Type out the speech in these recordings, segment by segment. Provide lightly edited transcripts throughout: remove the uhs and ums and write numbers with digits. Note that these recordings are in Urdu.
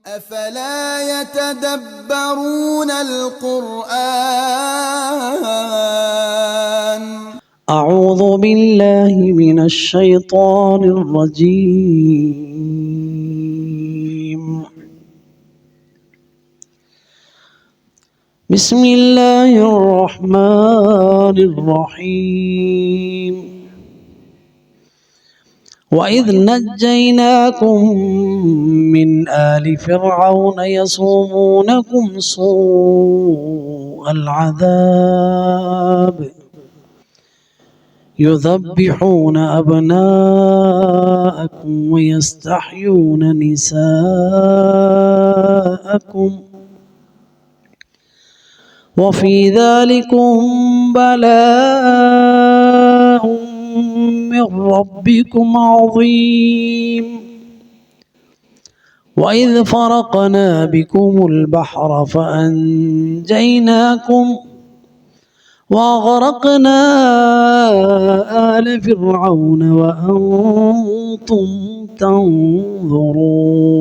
أفلا يتدبرون القرآن أعوذ بالله من الشيطان الرجيم بسم الله الرحمن الرحيم وَإِذْ نَجَّيْنَاكُمْ مِنْ آلِ فِرْعَوْنَ يَصُومُونَكُمْ سُوءَ الْعَذَابِ يُذَبِّحُونَ أَبْنَاءَكُمْ وَيَسْتَحْيُونَ نِسَاءَكُمْ وَفِي ذَلِكُمْ بَلَاءٌ من ربكم عظيم وإذ فرقنا بكم البحر فأنجيناكم وأغرقنا آل فرعون وأنتم تنظرون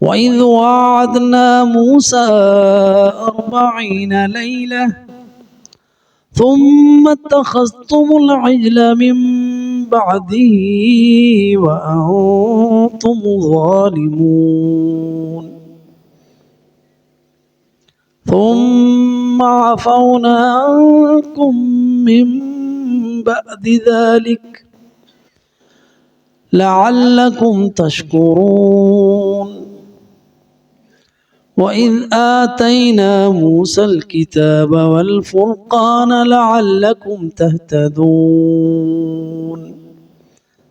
وإذ وعدنا موسى 40 ليلة ثم اتخذتم العجل من بعده وأنتم ظالمون ثم عفونا عنكم من بعد ذلك لعلكم تشكرون وَإِذْ آتَيْنَا مُوسَى الْكِتَابَ وَالْفُرْقَانَ لَعَلَّكُمْ تَهْتَدُونَ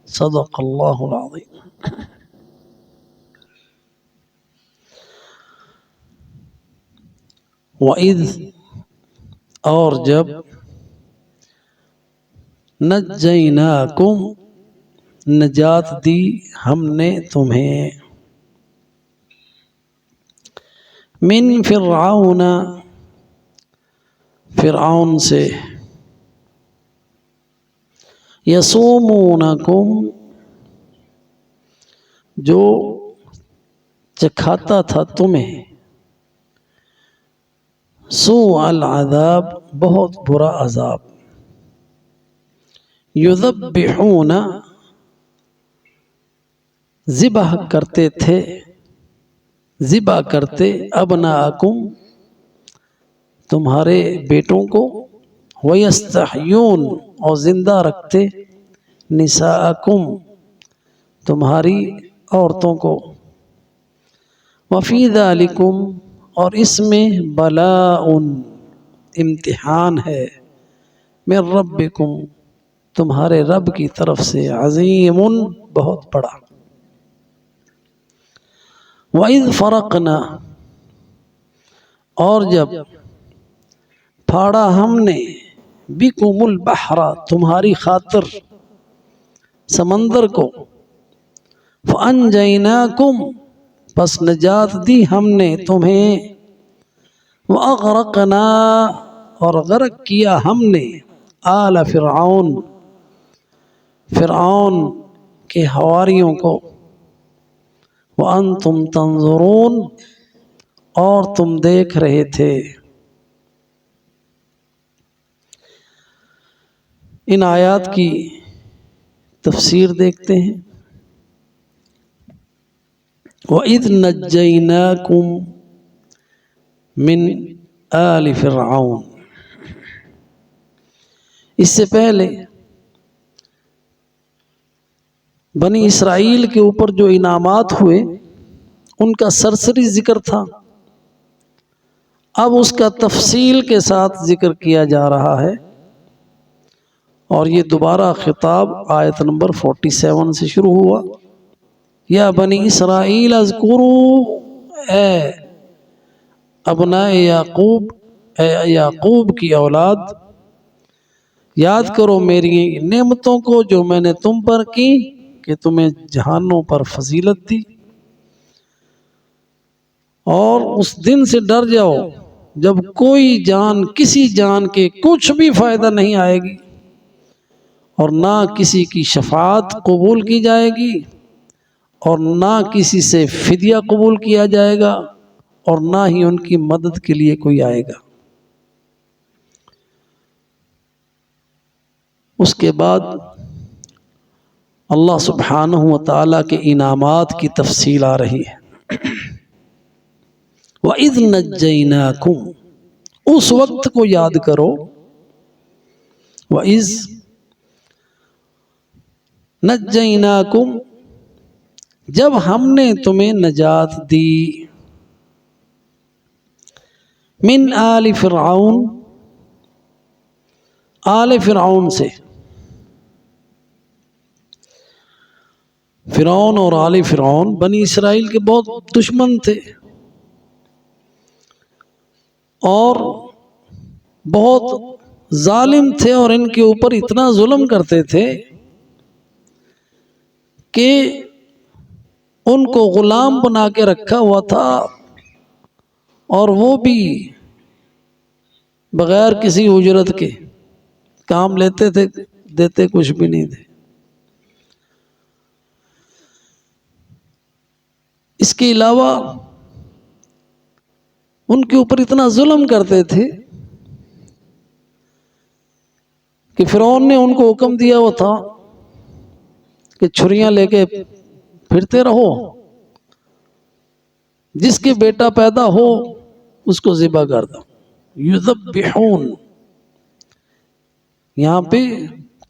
صدق اللہ العظیم۔ وَإِذْ اور جب نَجَّيْنَاكُمْ نجات دی ہم نے تمہیں من فرعون فرعون سے یسومونکم جو چکھاتا تھا تمہیں سوء العذاب بہت برا عذاب یذبحون ذبح کرتے تھے ذبح کرتے ابناءکم تمہارے بیٹوں کو ویستحیون اور زندہ رکھتے نساءکم تمہاری عورتوں کو وفی ذالکم اور اس میں بلاء امتحان ہے من ربکم تمہارے رب کی طرف سے عظیم بہت بڑا وَإِذْ فَرَقْنَا اور جب پھاڑا ہم نے بِكُمُ الْبَحْرَ تمہاری خاطر سمندر کو فَأَنْجَيْنَاكُمْ پس نجات دی ہم نے تمہیں وَأَغْرَقْنَا اور غرق کیا ہم نے آل فرعون فرعون کے حواریوں کو وَأَنْتُمْ تَنْظُرُونَ اور تم دیکھ رہے تھے۔ ان آیات کی تفسیر دیکھتے ہیں۔ وَإِذْ نَجَّيْنَاكُمْ مِنْ آلِ فِرْعَوْنَ اس سے پہلے بنی اسرائیل کے اوپر جو انعامات ہوئے ان کا سرسری ذکر تھا، اب اس کا تفصیل کے ساتھ ذکر کیا جا رہا ہے، اور یہ دوبارہ خطاب آیت نمبر 47 سے شروع ہوا۔ یا بنی اسرائیل اذکروا اے ابناء یعقوب اے یعقوب کی اولاد یاد کرو میری نعمتوں کو جو میں نے تم پر کی کہ تمہیں جہانوں پر فضیلت دی، اور اس دن سے ڈر جاؤ جب کوئی جان کسی جان کے کچھ بھی فائدہ نہیں آئے گی اور نہ کسی کی شفاعت قبول کی جائے گی اور نہ کسی سے فدیہ قبول کیا جائے گا اور نہ ہی ان کی مدد کے لیے کوئی آئے گا۔ اس کے بعد اللہ سبحانہ و تعالیٰ کے انعامات کی تفصیل آ رہی ہے۔ وَإِذْ نَجَّيْنَاكُمْ، اس وقت کو یاد کرو، وَإِذْ نَجَّيْنَاكُمْ، جب ہم نے تمہیں نجات دی، من آل فرعون، آل فرعون سے۔ فرعون اور آل فرعون بنی اسرائیل کے بہت دشمن تھے اور بہت ظالم تھے، اور ان کے اوپر اتنا ظلم کرتے تھے کہ ان کو غلام بنا کے رکھا ہوا تھا، اور وہ بھی بغیر کسی اجرت کے کام لیتے تھے، دیتے کچھ بھی نہیں تھے۔ اس کے علاوہ ان کے اوپر اتنا ظلم کرتے تھے کہ فرعون نے ان کو حکم دیا ہوا تھا کہ چھریاں لے کے پھرتے رہو، جس کے بیٹا پیدا ہو اس کو ذبح کر دو۔ یذبحون، یہاں پہ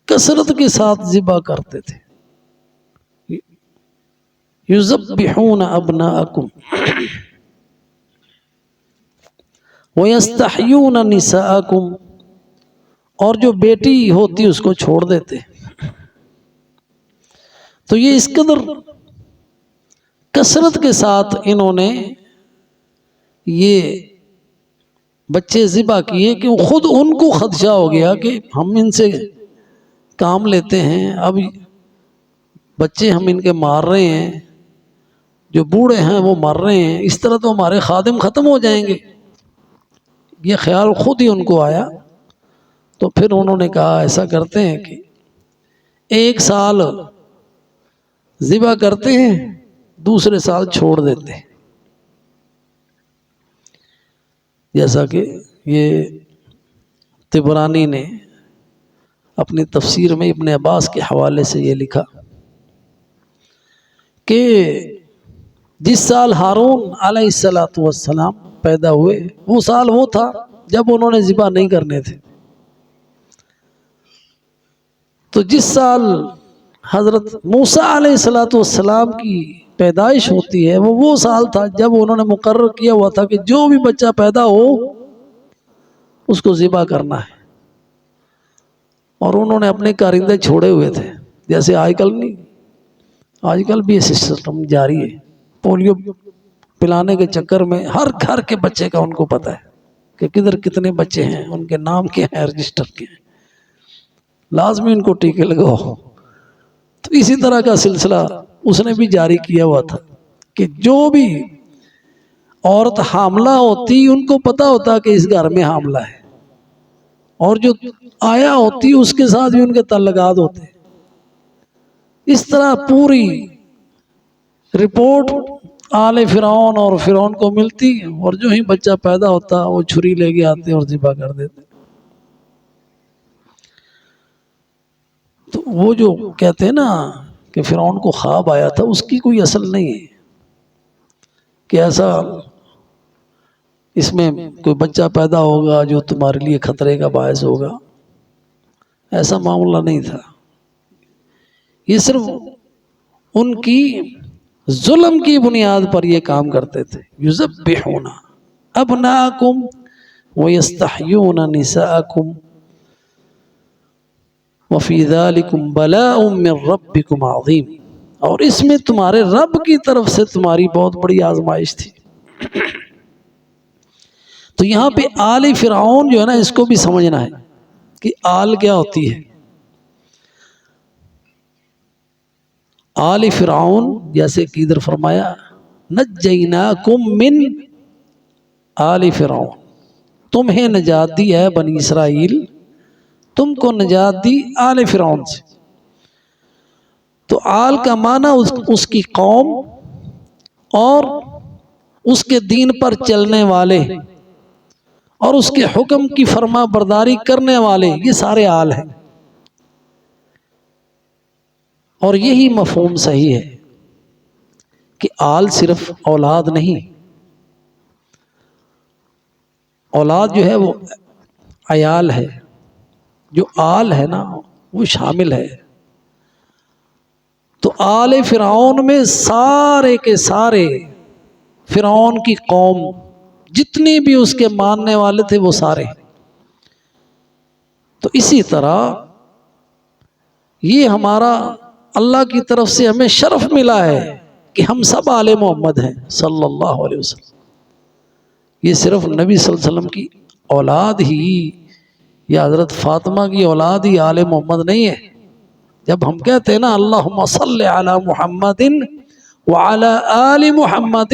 کثرت کے ساتھ ذبح کرتے تھے۔ یذبحون ابناءکم وَيَسْتَحْيُونَ نِسَاءَكُمْ، اور جو بیٹی ہوتی اس کو چھوڑ دیتے۔ تو یہ اس قدر کثرت کے ساتھ انہوں نے یہ بچے ذبح کیے کہ خود ان کو خدشہ ہو گیا کہ ہم ان سے کام لیتے ہیں، اب بچے ہم ان کے مار رہے ہیں، جو بوڑھے ہیں وہ مر رہے ہیں، اس طرح تو ہمارے خادم ختم ہو جائیں گے۔ یہ خیال خود ہی ان کو آیا، تو پھر انہوں نے کہا ایسا کرتے ہیں کہ 1 سال ذبح کرتے ہیں، دوسرے سال چھوڑ دیتے ہیں۔ جیسا کہ یہ طبرانی نے اپنی تفسیر میں ابن عباس کے حوالے سے یہ لکھا کہ جس سال ہارون علیہ السلام پیدا ہوئے، وہ سال وہ تھا جب انہوں نے ذبح نہیں کرنے تھے۔ تو جس سال حضرت موسیٰ علیہ السلام کی پیدائش ہوتی ہے، وہ سال تھا جب انہوں نے مقرر کیا ہوا تھا کہ جو بھی بچہ پیدا ہو اس کو ذبح کرنا ہے، اور انہوں نے اپنے کارندے چھوڑے ہوئے تھے۔ جیسے آج کل بھی یہ سسٹم جاری ہے، پولیو پلانے کے چکر میں ہر گھر کے بچے کا ان کو پتہ ہے کہ کدھر کتنے بچے ہیں، ان کے نام کیا ہیں، رجسٹر کیا ہیں، لازمی ان کو ٹیکے لگاؤ۔ تو اسی طرح کا سلسلہ اس نے بھی جاری کیا ہوا تھا کہ جو بھی عورت حاملہ ہوتی ان کو پتہ ہوتا کہ اس گھر میں حاملہ ہے، اور جو آیا ہوتی اس کے ساتھ بھی ان کے تعلقات ہوتے۔ اس طرح پوری رپورٹ آل فرعون اور فرعون کو ملتی، اور جو ہی بچہ پیدا ہوتا وہ چھری لے کے آتے اور ذبح کر دیتے۔ تو وہ جو کہتے ہیں نا کہ فرعون کو خواب آیا تھا، اس کی کوئی اصل نہیں ہے کہ ایسا اس میں کوئی بچہ پیدا ہوگا جو تمہارے لیے خطرے کا باعث ہوگا، ایسا معاملہ نہیں تھا۔ یہ صرف ان کی ظلم کی بنیاد پر یہ کام کرتے تھے۔ یذبحون ابناءکم ویستحیون نساءکم وفی ذالکم بلاء من ربکم عظیم، اور اس میں تمہارے رب کی طرف سے تمہاری بہت بڑی آزمائش تھی۔ تو یہاں پہ آل فرعون جو ہے نا، اس کو بھی سمجھنا ہے کہ آل کیا ہوتی ہے۔ آل فرعون جیسے کہ ادھر فرمایا نجیناکم من آل فرعون، تمہیں نجات دی ہے بنی اسرائیل، تم کو نجات دی آل فرعون سے۔ تو آل کا معنی اس کی قوم اور اس کے دین پر چلنے والے اور اس کے حکم کی فرما برداری کرنے والے، یہ سارے آل ہیں۔ اور یہی مفہوم صحیح ہے کہ آل صرف اولاد نہیں، اولاد جو ہے وہ عیال ہے، جو آل ہے نا وہ شامل ہے۔ تو آل فرعون میں سارے کے سارے فرعون کی قوم، جتنی بھی اس کے ماننے والے تھے وہ سارے۔ تو اسی طرح یہ ہمارا اللہ کی طرف سے ہمیں شرف ملا ہے کہ ہم سب آل محمد ہیں صلی اللہ علیہ وسلم۔ یہ صرف نبی صلی اللہ علیہ وسلم کی اولاد ہی یا حضرت فاطمہ کی اولاد ہی آل محمد نہیں ہے۔ جب ہم کہتے ہیں نا اللہم صلی علی محمد وعلی آل محمد،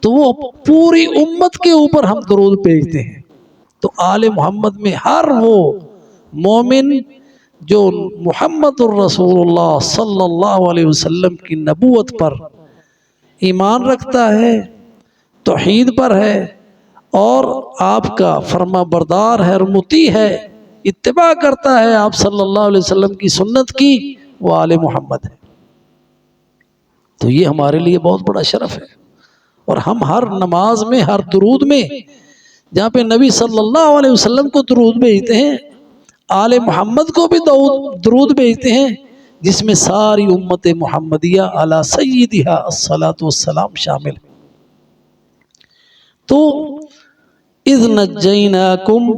تو وہ پوری امت کے اوپر ہم درود بھیجتے ہیں۔ تو آل محمد میں ہر وہ مومن جو محمد الرسول اللہ صلی اللہ علیہ وسلم کی نبوت پر ایمان رکھتا ہے، توحید پر ہے، اور آپ کا فرما بردار ہے اور مطیع ہے، اتباع کرتا ہے آپ صلی اللہ علیہ وسلم کی سنت کی، وہ آل محمد ہے۔ تو یہ ہمارے لیے بہت بڑا شرف ہے۔ اور ہم ہر نماز میں، ہر درود میں جہاں پہ نبی صلی اللہ علیہ وسلم کو درود بھیجتے ہیں، آل محمد کو بھی درود بھیجتے ہیں، جس میں ساری امت محمدیہ علی سیدہا الصلاۃ والسلام شامل ہے۔ تو اذ نجیناکم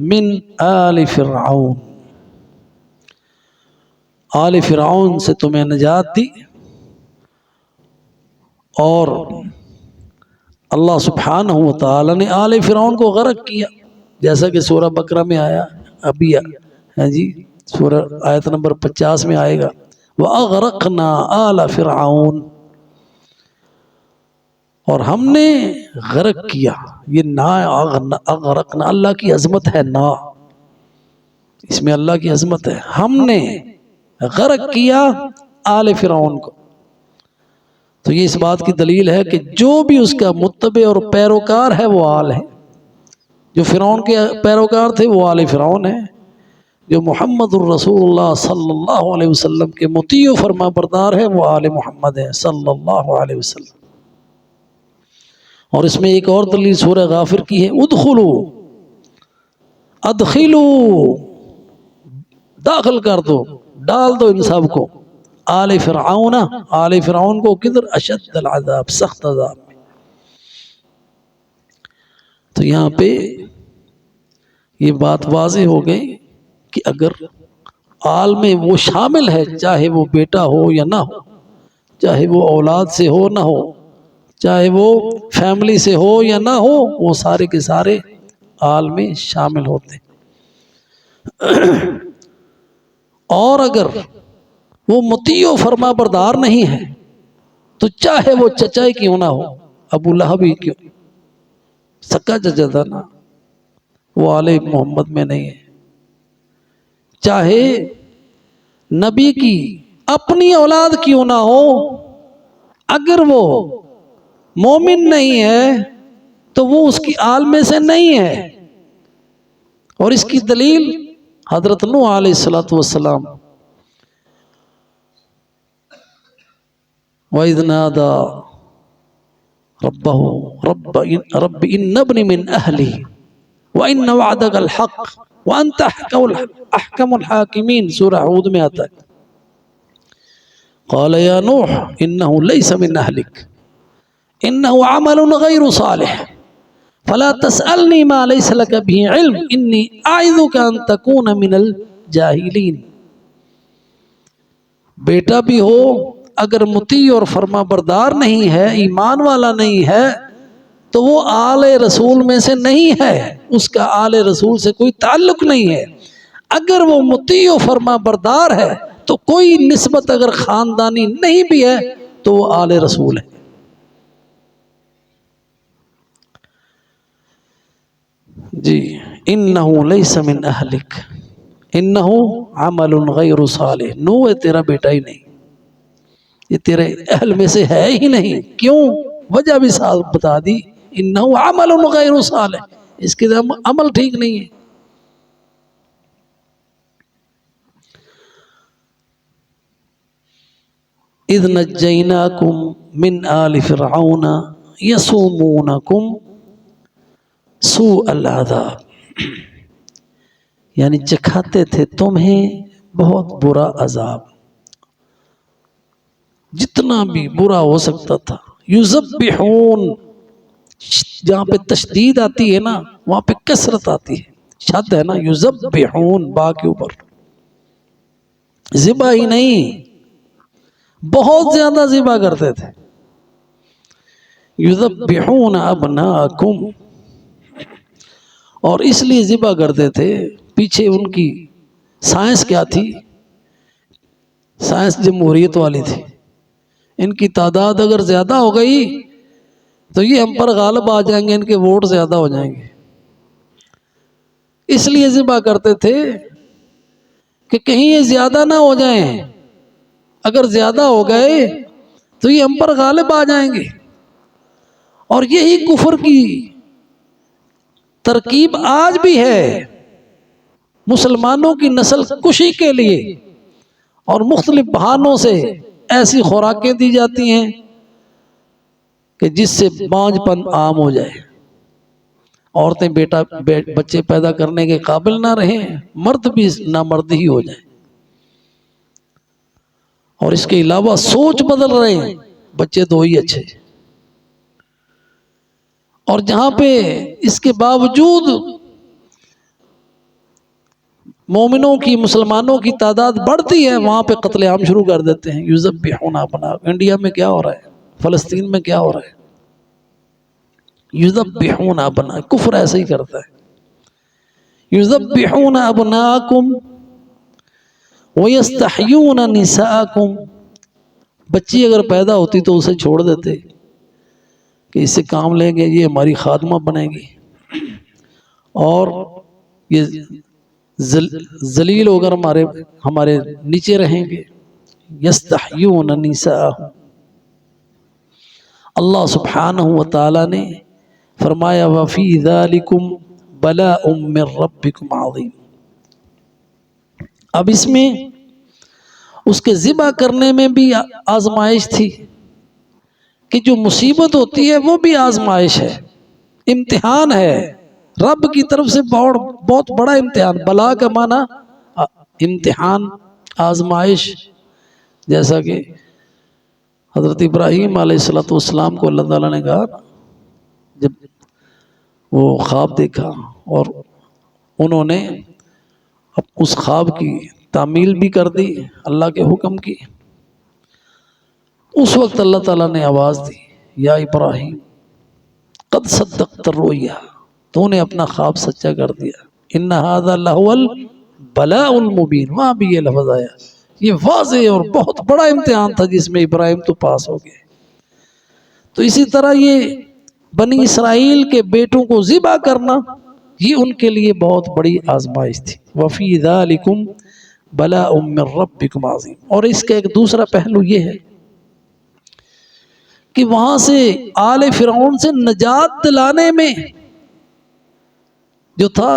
من آل فرعون، آل فرعون سے تمہیں نجات دی، اور اللہ سبحانہ و تعالی نے آل فرعون کو غرق کیا، جیسا کہ سورہ بقرہ میں آیا، ابھی ہے جی سورہ آیت نمبر 50 میں آئے گا، وَأَغْرَقْنَا آلَ فِرْعَوْنَ، اور ہم نے غرق کیا۔ یہ نا اغرقنا، اللہ کی عظمت ہے نا، اس میں اللہ کی عظمت ہے۔ ہم نے غرق کیا آل فرعون کو۔ تو یہ اس بات کی دلیل ہے کہ جو بھی اس کا متبع اور پیروکار ہے وہ آل ہے۔ جو فرعون کے پیروکار تھے وہ آل فرعون ہیں، جو محمد الرسول اللہ صلی اللہ علیہ وسلم کے مطیع و فرما بردار ہے وہ آل محمد ہے صلی اللہ علیہ وسلم۔ اور اس میں ایک اور دلیل سورہ غافر کی ہے، ادخلوا، داخل کر دو، ڈال دو ان سب کو، آل فرعون، آل فرعون کو کدھر؟ اشد العذاب، سخت عذاب میں۔ تو یہاں پہ یہ بات واضح ہو گئی کہ اگر آل میں وہ شامل ہے، چاہے وہ بیٹا ہو یا نہ ہو، چاہے وہ اولاد سے ہو نہ ہو، چاہے وہ فیملی سے ہو یا نہ ہو، وہ سارے کے سارے آل میں شامل ہوتے ہیں۔ اور اگر وہ مطیع و فرما بردار نہیں ہے تو چاہے وہ چچا ہی کیوں نہ ہو، ابو لہب ہی کیوں، سکا چچا تھا نا، وہ آل محمد میں نہیں ہے۔ چاہے نبی کی اپنی اولاد کیوں نہ ہو، اگر وہ مومن نہیں ہے تو وہ اس کی آل میں سے نہیں ہے۔ اور اس کی دلیل حضرت نوح علیہ السلام، وَإِذْ نَادَى رَبَّهُ رَبِّ إِنَّ ابْنِي مِنْ أَهْلِي وَإِنَّ وَعْدَكَ الْحَقُّ وَأَنْتَ أَحْكَمُ الْحَاكِمِينَ، سورہ ہود میں آتا ہے۔ قَالَ يَا نُوحُ إِنَّهُ لَيْسَ مِنْ أَهْلِكَ إِنَّهُ عَمَلٌ غَيْرُ صَالِحٍ فَلَا تَسْأَلْنِي مَا لَيْسَ لَكَ بِهِ عِلْمٌ إِنِّي أَعِظُكَ أَن تَكُونَ مِنَ الْجَاهِلِينَ۔ بیٹا بھی ہو اگر مطیع اور فرما بردار نہیں ہے، ایمان والا نہیں ہے، تو وہ آل رسول میں سے نہیں ہے، اس کا آل رسول سے کوئی تعلق نہیں ہے۔ اگر وہ مطیع و فرما بردار ہے تو کوئی نسبت اگر خاندانی نہیں بھی ہے تو وہ آل رسول ہے۔ جی، انہو لیس من اہلک انہو عمل غیر صالح، نوح تیرا بیٹا ہی نہیں۔ یہ تیرے اہل میں سے ہے ہی نہیں. کیوں؟ وجہ بھی ساتھ بتا دی، انہو عمل غیر صالح، اس کے عمل ٹھیک نہیں ہے. اذ نجیناکم من آل فرعون یسومونکم سوء العذاب، یعنی چکھاتے تھے تمہیں بہت برا عذاب، جتنا بھی برا ہو سکتا تھا. یذبحون، جہاں پہ تشدید آتی ہے نا وہاں پہ کثرت آتی ہے، شد ہے نا. یذبحون با کے اوپر، ذبح ہی نہیں، بہت زیادہ ذبح کرتے تھے. یذبحون ابناءکم، اور اس لیے ذبح کرتے تھے، پیچھے ان کی سائنس کیا تھی؟ سائنس جمہوریت والی تھی. ان کی تعداد اگر زیادہ ہو گئی تو یہ ہم پر غالب آ جائیں گے، ان کے ووٹ زیادہ ہو جائیں گے. اس لیے ذبح کرتے تھے کہ کہیں یہ زیادہ نہ ہو جائیں، اگر زیادہ ہو گئے تو یہ ہم پر غالب آ جائیں گے. اور یہی کفر کی ترکیب آج بھی ہے، مسلمانوں کی نسل کشی کے لیے اور مختلف بہانوں سے ایسی خوراکیں دی جاتی ہیں کہ جس سے بانجھ پن عام ہو جائے، عورتیں بچے پیدا کرنے کے قابل نہ رہیں، مرد بھی نامرد ہی ہو جائیں. اور اس کے علاوہ سوچ بدل رہے ہیں، بچے دو ہی اچھے. اور جہاں پہ اس کے باوجود مومنوں کی، مسلمانوں کی تعداد بڑھتی ہے، وہاں پہ قتل عام شروع کر دیتے ہیں. یذبحون ابناءکم، انڈیا میں کیا ہو رہا ہے، فلسطین میں کیا ہو رہا ہے، یذبحون ابناءکم، کفر ایسے ہی کرتا ہے. یذبحون ابناءکم ویستحیون نساءکم، بچی اگر پیدا ہوتی تو اسے چھوڑ دیتے کہ اس سے کام لیں گے، یہ ہماری خادمہ بنے گی اور یہ ذلیل ہو کر ہمارے نیچے رہیں گے. یستحیون نساءہم، اللہ سبحانہ وتعالی نے فرمایا وفی ذالکم بلاء من ربکم عظیم. اب اس میں اس کے ذبح کرنے میں بھی آزمائش تھی، کہ جو مصیبت ہوتی ہے وہ بھی آزمائش ہے، امتحان ہے رب کی طرف سے، بہت بڑا امتحان. بلا کا معنی امتحان، آزمائش. جیسا کہ حضرت ابراہیم علیہ السلام کو اللہ تعالیٰ نے کہا، جب وہ خواب دیکھا اور انہوں نے اس خواب کی تعمیل بھی کر دی اللہ کے حکم کی، اس وقت اللہ تعالیٰ نے آواز دی یا ابراہیم قد صدقت الرؤیا، تو نے اپنا خواب سچا کر دیا. ان ھذا لہو البلاء المبین، وہاں بھی یہ لفظ آیا، یہ واضح اور بہت بڑا امتحان تھا جس میں ابراہیم تو پاس ہو گئے. تو اسی طرح یہ بنی اسرائیل کے بیٹوں کو ذبح کرنا، یہ ان کے لیے بہت بڑی آزمائش تھی. وفی ذالکم بلاء من ربکم عظیم. اور اس کا ایک دوسرا پہلو یہ ہے کہ وہاں سے آل فرعون سے نجات دلانے میں جو تھا،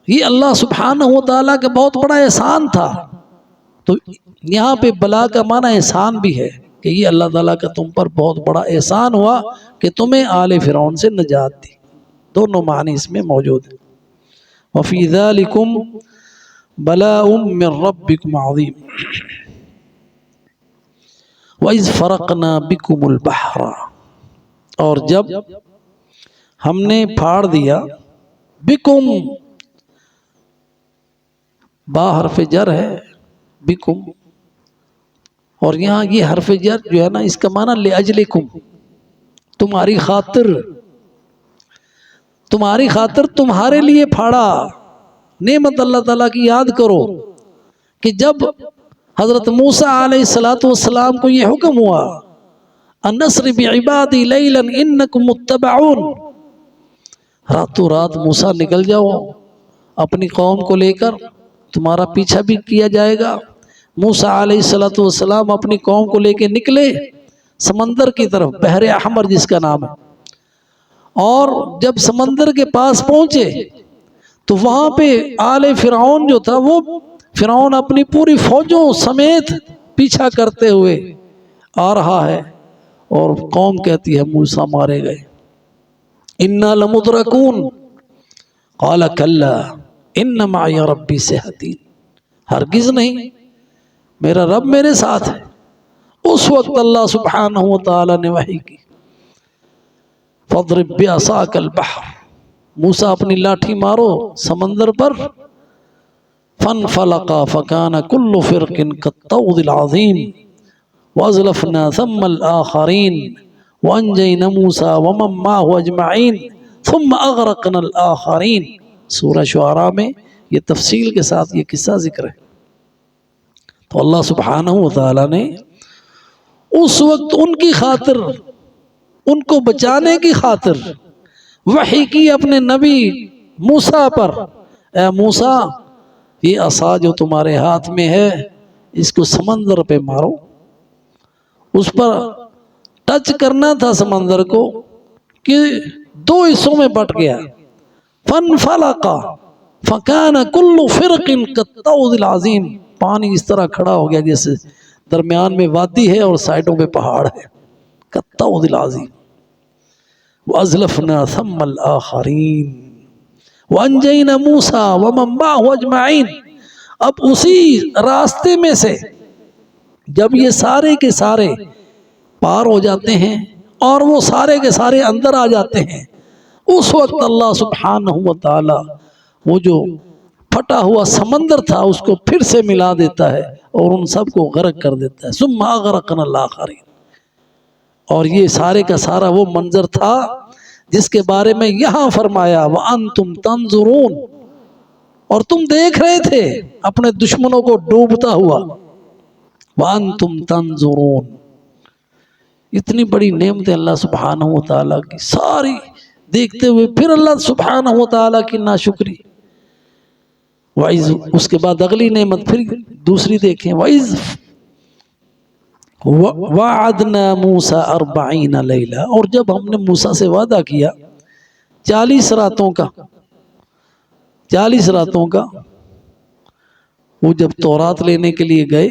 یہ اللہ سبحانہ و تعالیٰ کا بہت بڑا احسان تھا. تو یہاں پہ بلا کا معنی احسان بھی ہے، کہ یہ اللہ تعالیٰ کا تم پر بہت بڑا احسان ہوا کہ تمہیں آل فرعون سے نجات دی. دونوں معنی اس میں موجود ہیں. وفی ذالکم بلاء من ربکم عظیم. وَإِذْ فَرَقْنَا بِكُمُ الْبَحْرَ، اور جب ہم نے پھاڑ دیا، بکم با حرف جر ہے، بکم، اور یہاں یہ حرف جر جو ہے نا اس کا معنی لِأَجْلِكُمْ، تمہاری خاطر، تمہاری خاطر، تمہارے لیے پھاڑا. نعمت اللہ تعالیٰ کی یاد کرو کہ جب حضرت موسیٰ علیہ السلام کو یہ حکم ہوا ان اسر بعبادی لیلا انکم متبعون، راتوں رات موسیٰ نکل جاؤ اپنی قوم کو لے کر، تمہارا پیچھا بھی کیا جائے گا، موسیٰ علیہ السلام اپنی قوم کو لے کے نکلے سمندر کی طرف، بحر احمر جس کا نام ہے، اور جب سمندر کے پاس پہنچے تو وہاں پہ آل فرعون جو تھا، وہ فرعون اپنی پوری فوجوں سمیت پیچھا کرتے ہوئے آ رہا ہے، اور قوم کہتی ہے موسیٰ مارے گئے۔ اِنَّا لَمُدْرَكُونَ قَالَ كَلَّا إِنَّ مَعِيَ رَبِّي سَيَهْدِينِ، ہرگز نہیں، میرا رب میرے ساتھ ہے۔ اس وقت اللہ سبحانہ وتعالی نے وحی کی، فَاضْرِبْ بِعَصَاكَ الْبَحْرَ، موسیٰ اپنی لاٹھی مارو سمندر پر، فَانْفَلَقَا فَكَانَ كُلُّ فِرْقٍ كَالطَّوْدِ الْعَظِيمِ وَأَزْلَفْنَا ثَمَّ الْآخَرِينَ وَأَنْجَيْنَا مُوسَىٰ وَمَن مَّعَهُ أَجْمَعِينَ ثُمَّ أَغْرَقْنَا الْآخَرِينَ۔ سورہ شعراء میں یہ تفصیل کے ساتھ یہ قصہ ذکر ہے۔ تو اللہ سبحانہ وتعالی نے اس وقت ان کی خاطر، ان کو بچانے کی خاطر وحی کی اپنے نبی موسیٰ پر، اے موسیٰ یہ عصا جو تمہارے ہاتھ میں ہے اس کو سمندر پہ مارو۔ اس پر ٹچ کرنا تھا سمندر کو کہ دو حصوں میں بٹ گیا، فَانْفَلَقَا فَكَانَ كُلُّ فِرْقٍ كَالطَّوْدِ الْعَظِيمِ، پانی اس طرح کھڑا ہو گیا جیسے درمیان میں وادی ہے اور سائڈوں پہ پہاڑ ہے، كَالطَّوْدِ الْعَظِيمِ وَأَزْلَفْنَا ثَمَّ الْآخَرِينَ وَأَنْجَيْنَا مُوسَىٰ وَمَن مَّعَهُ أَجْمَعِينَ۔ اب اسی راستے میں سے جب یہ سارے کے سارے پار ہو جاتے ہیں اور وہ سارے کے سارے اندر آ جاتے ہیں، اس وقت اللہ سبحانہ وتعالی وہ جو پھٹا ہوا سمندر تھا اس کو پھر سے ملا دیتا ہے اور ان سب کو غرق کر دیتا ہے۔ ثم اغرقنا الآخرین، اور یہ سارے کا سارا وہ منظر تھا جس کے بارے میں یہاں فرمایا وَأَنْتُمْ تَنْظُرُونَ، اور تم دیکھ رہے تھے اپنے دشمنوں کو ڈوبتا ہوا، وَأَنْتُمْ تَنْظُرُونَ۔ اتنی بڑی نعمتیں اللہ سبحانہ وتعالی کی ساری دیکھتے ہوئے پھر اللہ سبحانہ وتعالی کی ناشکری، وَإِذْ، اس کے بعد اگلی نعمت پھر دوسری دیکھیں، وَإِذْ وَعَدْنَا مُوسَىٰ 40 لَيْلَةً، اور جب ہم نے موسیٰ سے وعدہ کیا 40 راتوں کا، 40 راتوں کا، وہ جب تورات لینے کے لیے گئے،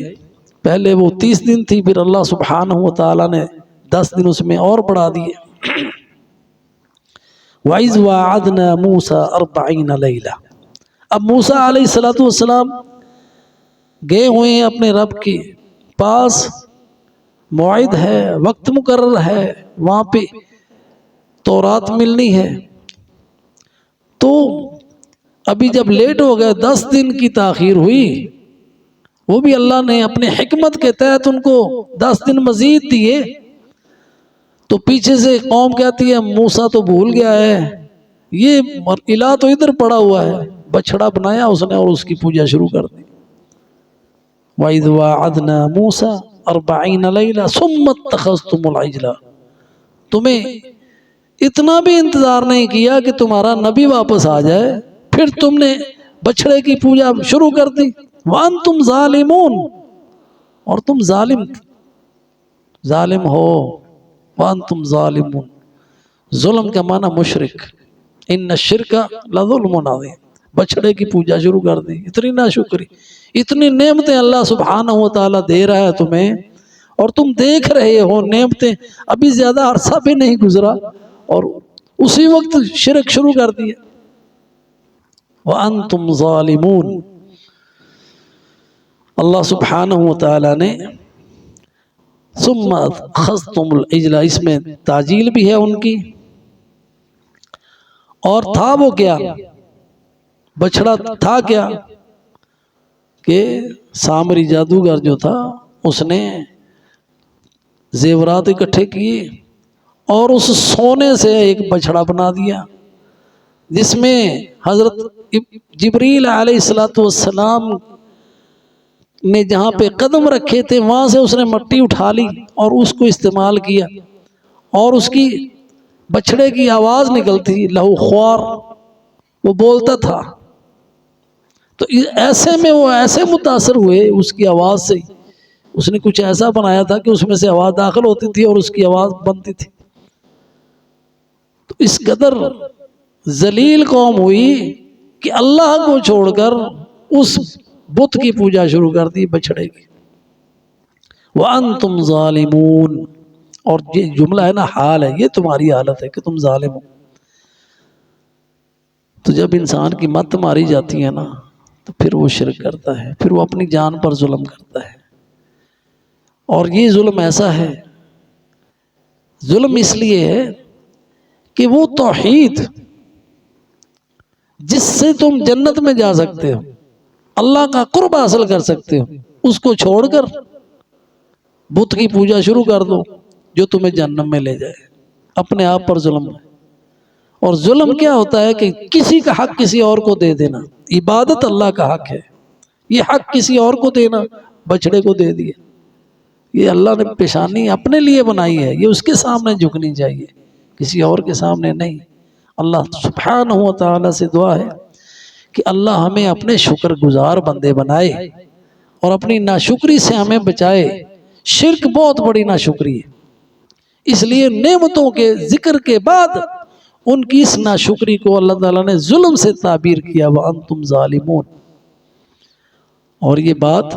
پہلے وہ 30 دن تھی، پھر اللہ سبحانہ وتعالی نے 10 دن اس میں اور بڑھا دیے۔ وَإِذْ وَعَدْنَا مُوسَىٰ 40 لَيْلَةً، اب موسیٰ علیہ السلام گئے ہوئے ہیں اپنے رب کے پاس، موعد ہے، وقت مقرر ہے، وہاں پہ تورات ملنی ہے، تو ابھی جب لیٹ ہو گئے، 10 دن کی تاخیر ہوئی، وہ بھی اللہ نے اپنے حکمت کے تحت ان کو 10 دن مزید دیے، تو پیچھے سے قوم کہتی ہے موسیٰ تو بھول گیا ہے، یہ الہ تو ادھر پڑا ہوا ہے، بچڑا بنایا اس نے اور اس کی پوجا شروع کر دی۔ وَإِذْ وَعَدْنَا مُوسَىٰ 40 لَيْلَةً ثُمَّ اتَّخَذْتُمُ الْعِجْلَ، تمہیں اتنا بھی انتظار نہیں کیا کہ تمہارا نبی واپس آ جائے، پھر تم نے بچڑے کی پوجا شروع کر دی، وَأَنْتُمْ ظَالِمُونَ، اور تم ظالم ہو، وَأَنْتُمْ ظَالِمُونَ، ظلم کا معنی مشرک، اِنَّ الشِّرْكَ لَظُلْمٌ عَظِيمٌ، بچڑے کی پوجا شروع کر دی، اتنی ناشکری، اتنی نعمتیں اللہ سبحانہ وتعالی دے رہا ہے تمہیں، اور تم دیکھ رہے ہو نعمتیں، ابھی زیادہ عرصہ بھی نہیں گزرا اور اسی وقت شرک شروع کر دیا۔ وَأَنْتُمْ ظَالِمُونَ، اللہ سبحانہ وتعالی نے ثُمَّ أَخَذْتُمُ الْعِجْلَ، اس میں تعجیل بھی ہے ان کی، اور تھا وہ کیا، بچڑا تھا کیا کہ سامری جادوگر جو تھا اس نے زیورات اکٹھے کیے اور اس سونے سے ایک بچڑا بنا دیا، جس میں حضرت جبریل علیہ السلام نے جہاں پہ قدم رکھے تھے وہاں سے اس نے مٹی اٹھا لی اور اس کو استعمال کیا، اور اس کی بچڑے کی آواز نکلتی لہو خوار، وہ بولتا تھا، تو ایسے میں وہ ایسے متاثر ہوئے اس کی آواز سے، اس نے کچھ ایسا بنایا تھا کہ اس میں سے آواز داخل ہوتی تھی اور اس کی آواز بنتی تھی. تو اس قدر ذلیل قوم ہوئی کہ اللہ کو چھوڑ کر اس بت کی پوجا شروع کر دی، بچڑے کی. وَأَنْتُمْ ظَالِمُونَ، اور یہ جملہ ہے نا، حال ہے، یہ تمہاری حالت ہے کہ تم ظالم ہو. تو جب انسان کی مت ماری جاتی ہے نا تو پھر وہ شرک کرتا ہے، پھر وہ اپنی جان پر ظلم کرتا ہے. اور یہ ظلم ایسا ہے، ظلم اس لیے ہے کہ وہ توحید جس سے تم جنت میں جا سکتے ہو، اللہ کا قرب حاصل کر سکتے ہو، اس کو چھوڑ کر بت کی پوجا شروع کر دو جو تمہیں جہنم میں لے جائے. اپنے آپ پر ظلم ہے. اور ظلم کیا ہوتا ہے کہ کسی کا حق کسی اور کو دے دینا. عبادت اللہ کا حق ہے، یہ حق کسی اور کو دینا، بچڑے کو دے دیا. یہ اللہ نے پیشانی اپنے لیے بنائی ہے، یہ اس کے سامنے جھکنی چاہیے، کسی اور کے سامنے نہیں. اللہ سبحانہ و تعالی سے دعا ہے کہ اللہ ہمیں اپنے شکر گزار بندے بنائے اور اپنی ناشکری سے ہمیں بچائے. شرک بہت بڑی ناشکری ہے، اس لیے نعمتوں کے ذکر کے بعد ان کی اس ناشکری کو اللہ تعالیٰ نے ظلم سے تعبیر کیا، وَأَنْتُمْ ظَالِمُونَ. اور یہ بات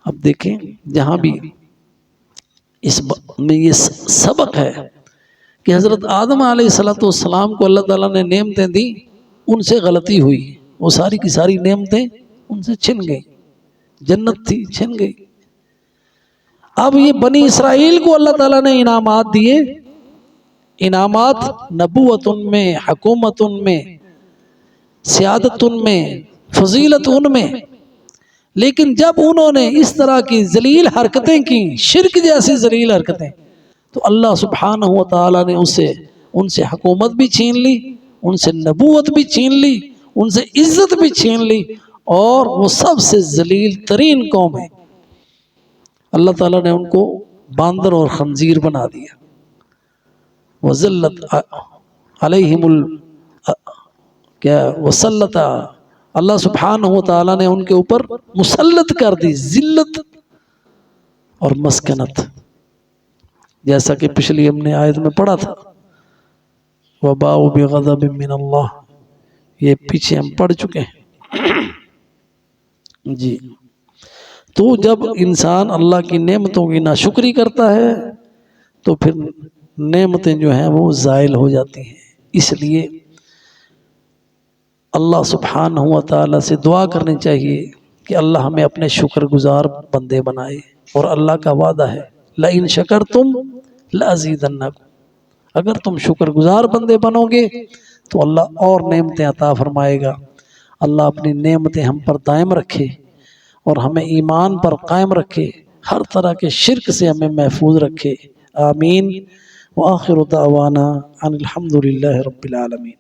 اب دیکھیں، جہاں بھی اس میں یہ سبق ہے کہ حضرت آدم علیہ السلام کو اللہ تعالیٰ نے نعمتیں دی، ان سے غلطی ہوئی، وہ ساری کی ساری نعمتیں ان سے چھن گئی. جنت تھی، چھن گئی. اب یہ بنی اسرائیل کو اللہ تعالیٰ نے انعامات دیے، انعامات نبوت ان میں، حکومت ان میں، سیادت ان میں، فضیلت ان میں. لیکن جب انہوں نے اس طرح کی ذلیل حرکتیں کی، شرک جیسی ذلیل حرکتیں، تو اللہ سبحانہ و تعالیٰ نے ان سے حکومت بھی چھین لی، ان سے نبوت بھی چھین لی، ان سے عزت بھی چھین لی، اور وہ سب سے ذلیل ترین قوم ہے. اللہ تعالیٰ نے ان کو باندر اور خنزیر بنا دیا. وَذَلَّتْ عَلَيْهِمُ وَسَلَّتَ، اللہ سبحانہ و تعالیٰ نے ان کے اوپر مسلط کر دی ذلت اور مسکنت، جیسا کہ پچھلی ہم نے آیت میں پڑھا تھا، وَبَاءُوا بِغَضَبٍ مِّنَ اللَّهِ، یہ پیچھے ہم پڑھ چکے ہیں. جی، تو جب انسان اللہ کی نعمتوں کی ناشکری کرتا ہے تو پھر نعمتیں جو ہیں وہ زائل ہو جاتی ہیں. اس لیے اللہ سبحانہ و تعالیٰ سے دعا کرنی چاہیے کہ اللہ ہمیں اپنے شکر گزار بندے بنائے. اور اللہ کا وعدہ ہے، لَإِن شَكَرْتُمْ لَأَزِيدَنَّكُمْ، اگر تم شکر گزار بندے بنو گے تو اللہ اور نعمتیں عطا فرمائے گا. اللہ اپنی نعمتیں ہم پر دائم رکھے اور ہمیں ایمان پر قائم رکھے، ہر طرح کے شرک سے ہمیں محفوظ رکھے. آمین. وآخر دعوانا ان الحمد للہ رب العالمین.